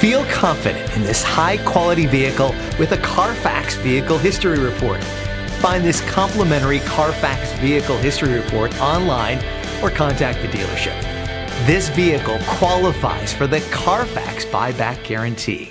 Feel confident in this high-quality vehicle with a Carfax Vehicle History Report. Find this complimentary Carfax Vehicle History Report online or contact the dealership. This vehicle qualifies for the Carfax Buyback Guarantee.